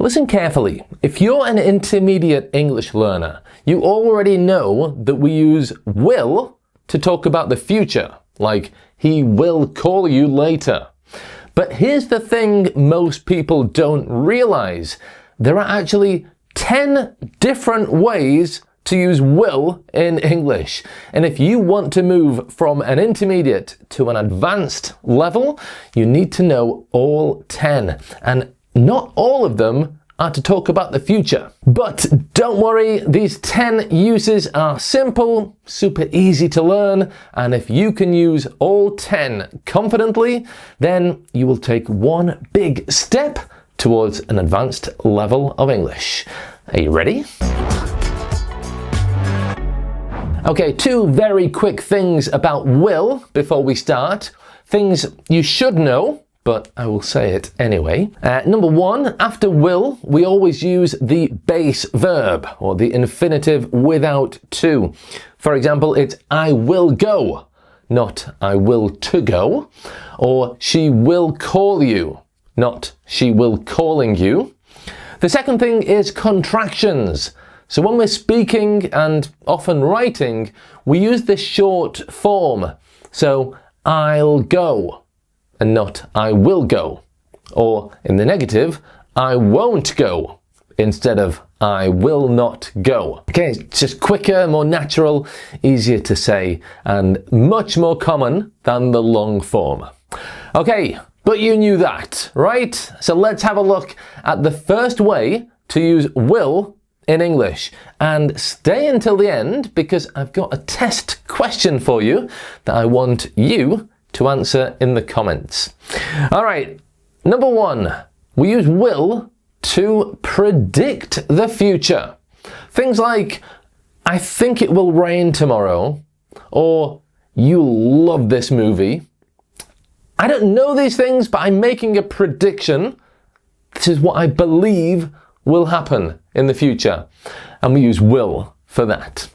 Listen carefully. If you're an intermediate English learner, you already know that we use will to talk about the future, like he will call you later. But here's the thing most people don't realize. There are actually 10 different ways to use will in English. And if you want to move from an intermediate to an advanced level, you need to know all 10. And not all of them are to talk about the future. But don't worry, these 10 uses are simple, super easy to learn, and if you can use all 10 confidently, then you will take one big step towards an advanced level of English. Are you ready? Okay, 2 very quick things about will before we start. Things you should know, but I will say it anyway. Number 1, after will, we always use the base verb, or the infinitive without to. For example, it's I will go, not I will to go. Or she will call you, not she will calling you. The second thing is contractions. So when we're speaking and often writing, we use the short form. So I'll go and not I will go. Or in the negative, I won't go instead of I will not go. Okay, it's just quicker, more natural, easier to say, and much more common than the long form. Okay, but you knew that, right? So let's have a look at the first way to use will in English. And stay until the end because I've got a test question for you that I want you to answer in the comments. All right, number 1, we use will to predict the future. Things like, I think it will rain tomorrow, or you'll love this movie. I don't know these things, but I'm making a prediction. This is what I believe will happen in the future. And we use will for that.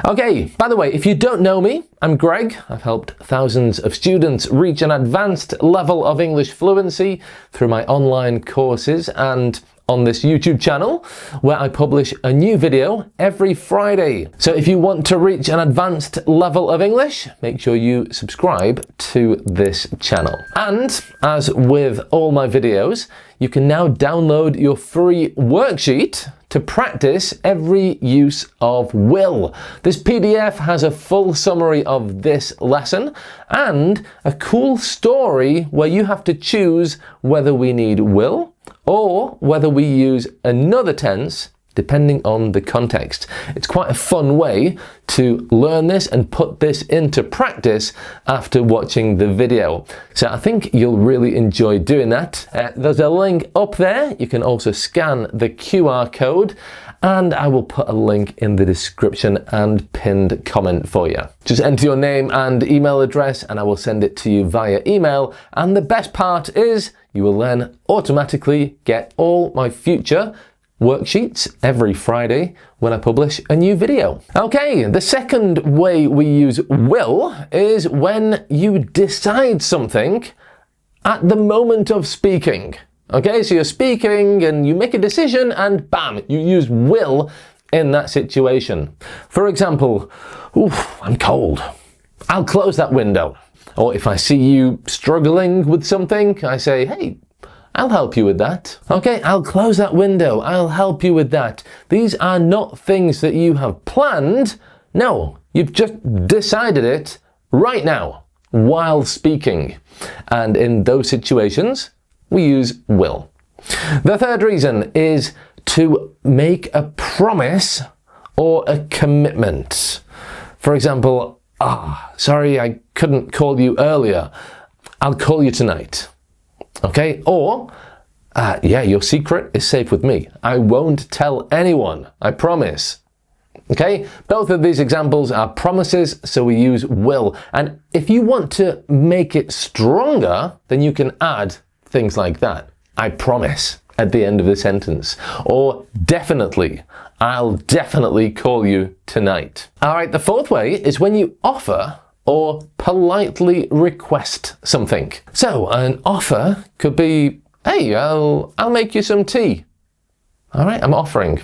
Okay, by the way, if you don't know me, I'm Greg. I've helped thousands of students reach an advanced level of English fluency through my online courses and on this YouTube channel, where I publish a new video every Friday. So if you want to reach an advanced level of English, make sure you subscribe to this channel. And as with all my videos, you can now download your free worksheet to practice every use of will. This PDF has a full summary of this lesson and a cool story where you have to choose whether we need will or whether we use another tense depending on the context. It's quite a fun way to learn this and put this into practice after watching the video. So I think you'll really enjoy doing that. There's a link up there. You can also scan the QR code and I will put a link in the description and pinned comment for you. Just enter your name and email address and I will send it to you via email. And the best part is you will then automatically get all my future worksheets every Friday when I publish a new video. Okay, the second way we use will is when you decide something at the moment of speaking. Okay, so you're speaking and you make a decision and bam, you use will in that situation. For example, oof, I'm cold. I'll close that window. Or if I see you struggling with something, I say, hey, I'll help you with that. Okay, I'll close that window. I'll help you with that. These are not things that you have planned. No, you've just decided it right now while speaking. And in those situations, we use will. The third reason is to make a promise or a commitment. For example, sorry, I couldn't call you earlier. I'll call you tonight. Okay, or, yeah, your secret is safe with me. I won't tell anyone, I promise. Okay, both of these examples are promises, so we use will. And if you want to make it stronger, then you can add things like that. I promise at the end of the sentence. Or definitely, I'll definitely call you tonight. All right, the fourth way is when you offer or politely request something. So an offer could be, hey, I'll make you some tea. All right, I'm offering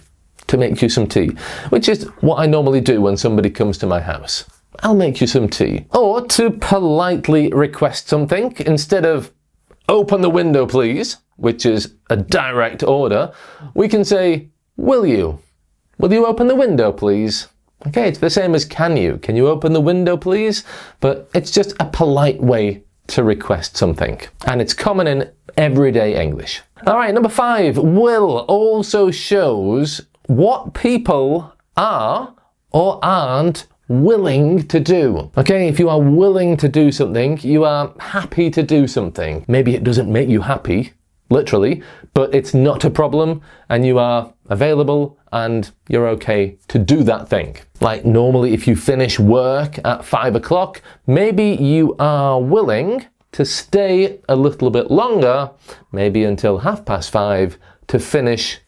to make you some tea, which is what I normally do when somebody comes to my house. I'll make you some tea. Or to politely request something, instead of open the window please, which is a direct order, we can say, will you? Will you open the window please? Okay, it's the same as can you? Can you open the window please? But it's just a polite way to request something. And it's common in everyday English. All right, number 5, will also shows what people are or aren't willing to do. Okay, if you are willing to do something, you are happy to do something. Maybe it doesn't make you happy, literally, but it's not a problem and you are available and you're okay to do that thing. Like normally if you finish work at 5 o'clock, maybe you are willing to stay a little bit longer, maybe until 5:30 to finish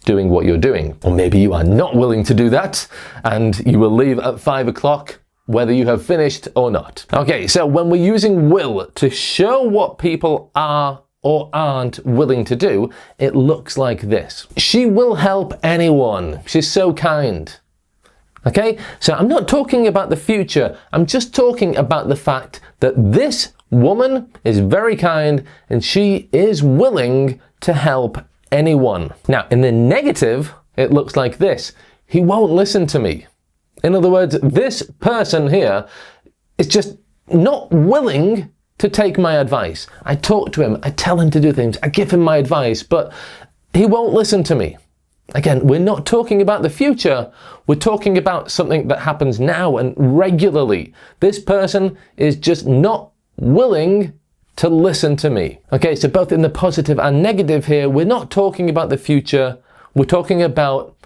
doing what you're doing. Or maybe you are not willing to do that and you will leave at 5 o'clock whether you have finished or not. Okay, so when we're using will to show what people are or aren't willing to do, it looks like this. She will help anyone. She's so kind. Okay, so I'm not talking about the future. I'm just talking about the fact that this woman is very kind and she is willing to help anyone. Now, in the negative, it looks like this. He won't listen to me. In other words, this person here is just not willing to take my advice. I talk to him, I tell him to do things, I give him my advice, but he won't listen to me. Again, we're not talking about the future, we're talking about something that happens now and regularly. This person is just not willing to listen to me. Okay, so both in the positive and negative here, we're not talking about the future, we're talking about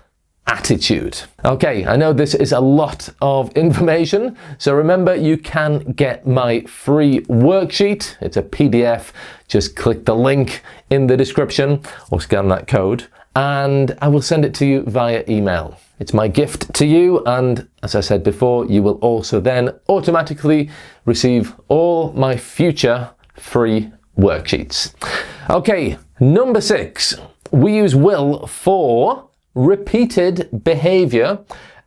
attitude. Okay, I know this is a lot of information, so remember you can get my free worksheet. It's a PDF. Just click the link in the description or scan that code and I will send it to you via email. It's my gift to you, and as I said before, you will also then automatically receive all my future free worksheets. Okay, number 6, we use will for repeated behavior,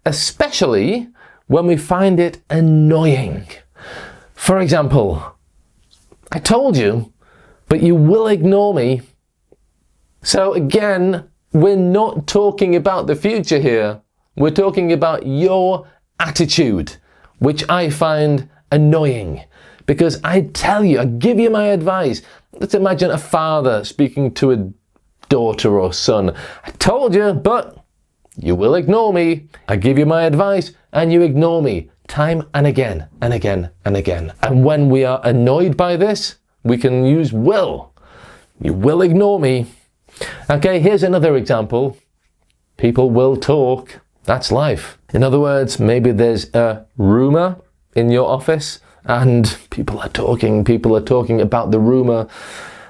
especially when we find it annoying. For example, I told you, but you will ignore me. So again, we're not talking about the future here. We're talking about your attitude, which I find annoying. Because I tell you, I give you my advice. Let's imagine a father speaking to a daughter or son. I told you, but you will ignore me. I give you my advice and you ignore me time and again and again and again. And when we are annoyed by this, we can use will. You will ignore me. Okay, here's another example. People will talk. That's life. In other words, maybe there's a rumor in your office and people are talking about the rumor.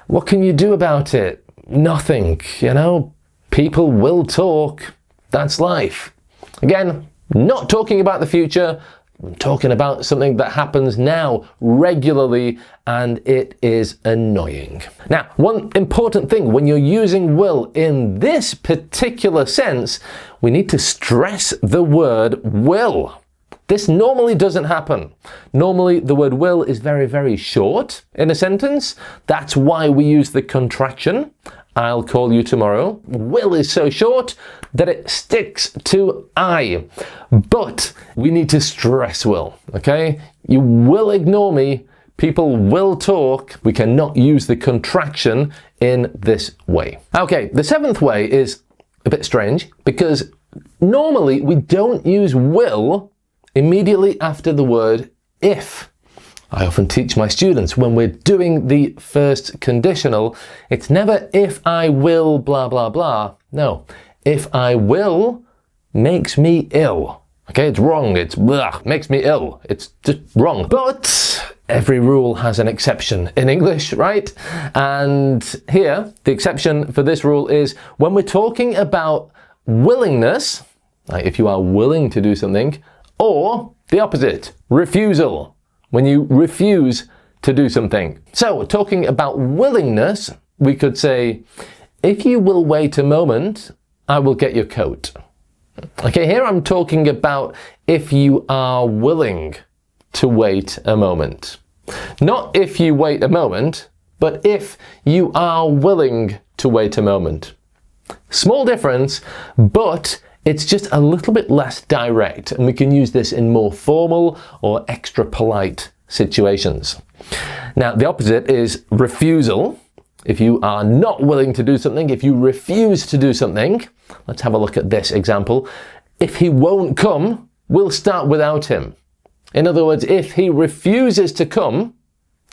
What can you do about it? Nothing, you know? People will talk. That's life. Again, not talking about the future, I'm talking about something that happens now regularly and it is annoying. Now, one important thing when you're using will in this particular sense, we need to stress the word will. This normally doesn't happen. Normally the word will is very, very short in a sentence. That's why we use the contraction. I'll call you tomorrow. Will is so short that it sticks to I. But we need to stress will, okay? You will ignore me. People will talk. We cannot use the contraction in this way. Okay, the 7th way is a bit strange because normally we don't use will immediately after the word if. I often teach my students when we're doing the first conditional, it's never if I will blah blah blah. No, if I will makes me ill. Okay, it's wrong, it's blah, makes me ill. It's just wrong. But every rule has an exception in English, right? And here, the exception for this rule is when we're talking about willingness, like if you are willing to do something, or the opposite, refusal, when you refuse to do something. So, talking about willingness, we could say, if you will wait a moment, I will get your coat. Okay, here I'm talking about if you are willing to wait a moment. Not if you wait a moment, but if you are willing to wait a moment. Small difference, but it's just a little bit less direct, and we can use this in more formal or extra polite situations. Now, the opposite is refusal. If you are not willing to do something, if you refuse to do something, let's have a look at this example. If he won't come, we'll start without him. In other words, if he refuses to come,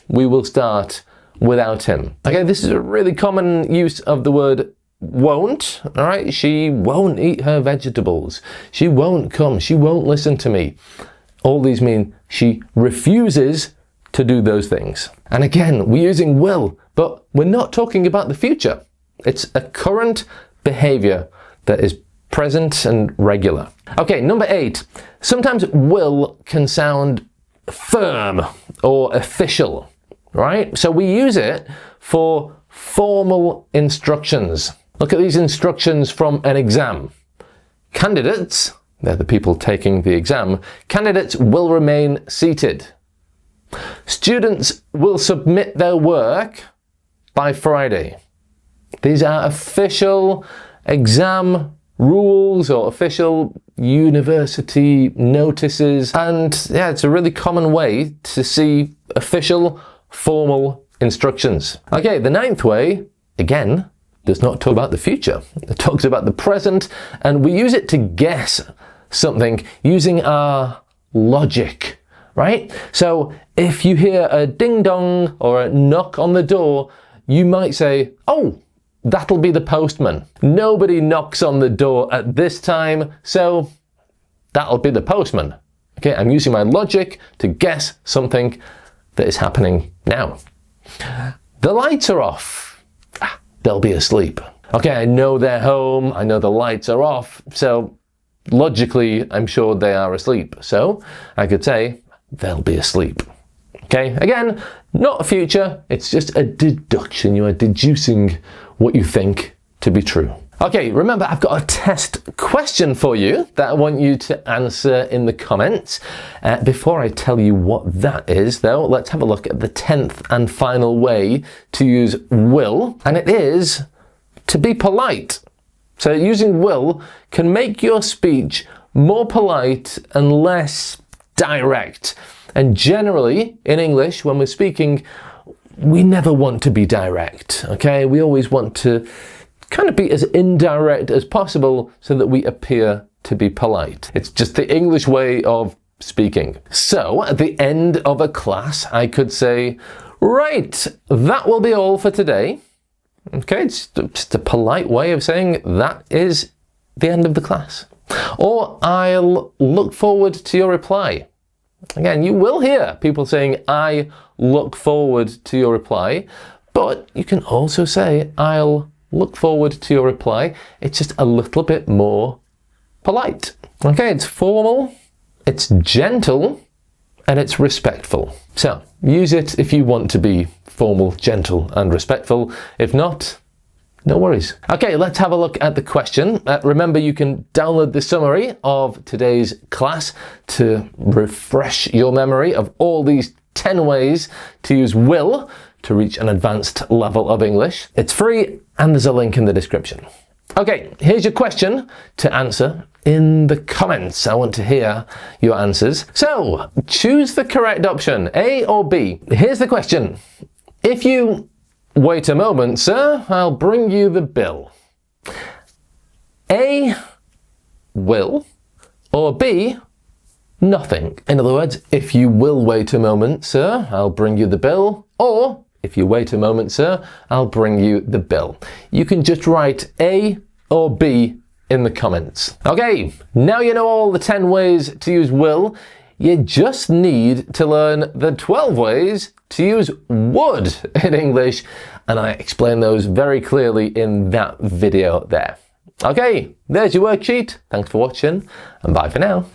we will start without him. Okay, this is a really common use of the word won't. All right, she won't eat her vegetables. She won't come. She won't listen to me. All these mean she refuses to do those things. And again, we're using will, but we're not talking about the future. It's a current behavior that is present and regular. Okay, number 8. Sometimes will can sound firm or official, right? So we use it for formal instructions. Look at these instructions from an exam. Candidates, they're the people taking the exam, candidates will remain seated. Students will submit their work by Friday. These are official exam rules or official university notices, and yeah, it's a really common way to see official, formal instructions. Okay, the 9th way, again, does not talk about the future. It talks about the present, and we use it to guess something using our logic, right? So if you hear a ding dong or a knock on the door, you might say, oh, that'll be the postman. Nobody knocks on the door at this time, so that'll be the postman. Okay, I'm using my logic to guess something that is happening now. The lights are off. They'll be asleep. Okay, I know they're home. I know the lights are off. So logically, I'm sure they are asleep. So I could say, they'll be asleep. Okay, again, not a future. It's just a deduction. You are deducing what you think to be true. Okay, remember, I've got a test question for you that I want you to answer in the comments. Before I tell you what that is, though, let's have a look at the 10th and final way to use will, and it is to be polite. So using will can make your speech more polite and less direct. And generally, in English, when we're speaking, we never want to be direct, okay? We always want to kind of be as indirect as possible so that we appear to be polite. It's just the English way of speaking. So, at the end of a class, I could say, right, that will be all for today. Okay, it's just a polite way of saying that is the end of the class. Or, I'll look forward to your reply. Again, you will hear people saying, I look forward to your reply, but you can also say, I'll look forward to your reply. It's just a little bit more polite. Okay, it's formal, it's gentle, and it's respectful. So, use it if you want to be formal, gentle, and respectful. If not, no worries. Okay, let's have a look at the question. Remember, you can download the summary of today's class to refresh your memory of all these 10 ways to use will to reach an advanced level of English. It's free and there's a link in the description. Okay, here's your question to answer in the comments. I want to hear your answers. So, choose the correct option, A or B. Here's the question. If you wait a moment, sir, I'll bring you the bill. A, will, or B, nothing. In other words, if you will wait a moment, sir, I'll bring you the bill, or if you wait a moment, sir, I'll bring you the bill. You can just write A or B in the comments. Okay, now you know all the 10 ways to use will. You just need to learn the 12 ways to use would in English, and I explain those very clearly in that video there. Okay, there's your worksheet. Thanks for watching, and bye for now.